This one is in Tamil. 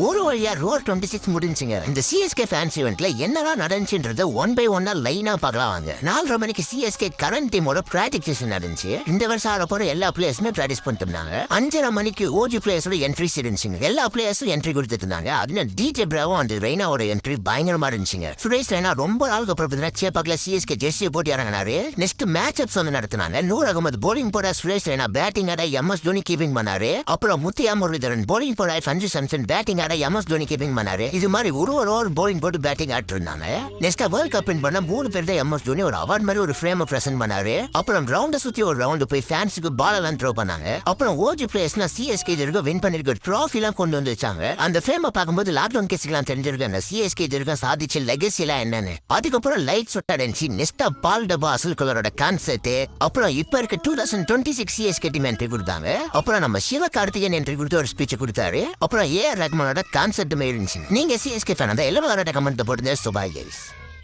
ஒரு வழியா ரோர் 26 முடிஞ்சுங்க. இந்த சிஎஸ்கே ஃபேன்ஸ் ஈவென்ட்ல என்னதான் நடந்துச்சுன்றது ஒன் பை ஒன்னா லைனா பார்க்கலாம் வாங்க. 4:30 மணிக்கு சிஎஸ்கே கரண்ட் டீமோட பிராக்டிஸ் நடந்துச்சு. இந்த வருஷம் ஆட போற எல்லா பிளேயர்ஸுமே பிராக்டிஸ் பண்ணிட்டு இருந்தாங்க. 5:30 மணிக்கு ஓஜி பிளேயர்ஸோட என்ட்ரிஸ் இருந்துச்சுங்க. எல்லா பிளேயர்ஸும் என்ட்ரி கொடுத்துட்டு இருந்தாங்க. அதுல டிஜே பிராவோ அந்த ரெய்னாவோட என்ட்ரி பயங்கரமா இருந்துச்சுங்க. சுரேஷ் ரெய்னா ரொம்ப நாளுக்கு அப்புறம் சேப்பாக்கல சிஎஸ்கே ஜெர்சியை போட்டு இறங்கினாரு. நெக்ஸ்ட் மேட்ச் அப்ஸ் வந்து நடத்தினாங்க. நூர் அகமது போலிங் போட, சுரேஷ் ரெய்னா பேட்டிங் ஆட, எம்எஸ் தோனி கீப்பிங் பண்ணாரு. அப்புறம் முத்தியா முரளிதரன் போலிங் போட, சஞ்சு சாம்சன் பேட்டிங் ஆட, எம்எஸ் தோனி கீப்பிங் பண்ணாரு. இது மாதிரி ஒரு ஓவர் போலிங் போட்டு பேட்டிங் ஆட்டு இருந்தாங்க. நெக்ஸ்ட் வேர்ல்ட் கப் வின் பண்ண 3 பேர் தான் எம்எஸ் தோனி ஒரு அவார்ட் மாதிரி ஒரு ஃப்ரேம் பிரசன்ட் பண்ணாரு. அப்புறம் ரவுண்ட சுத்தி ஒரு ரவுண்ட் போய் ஃபேன்ஸுக்கு பால் எல்லாம் த்ரோ பண்ணாங்க. அப்புறம் ஓஜி பிளேயர்ஸ்னா சிஎஸ்கே இருக்க வின் பண்ணிருக்க ட்ராஃபி எல்லாம் கொண்டு வந்து வச்சாங்க. அந்த ஃப்ரேம் பார்க்கும்போது லாக்டவுன் கேஸ்லாம் தெரிஞ்சிருக்கு அந்த சிஎஸ்கே இருக்க சாதிச்ச லெகசி எல்லாம் என்னன்னு. அதுக்கப்புறம் லைட் சொட்டா இருந்துச்சு. நெக்ஸ்ட் பால் டபா அசல் கலரோட கான்செர்ட். அப்புறம் இப்ப இருக்க 2026 சிஎஸ்கே டீம் என்ட்ரி கொடுத்தாங்க. அப்புறம் நம்ம சிவகார்த்திகேயன் என்ட்ரி கொடுத்து ஒரு ஸ்பீச் கொடுத்தாரு. அப்புறம் ஏஆர் ரஹ்மானோட கான்செர்ட் இருந்துச்சு. நீங்க சிஎஸ்கே ஃபேன் அந்த எல்லாரும் கமெண்ட் போட்டு சுபாய் கைஸ்.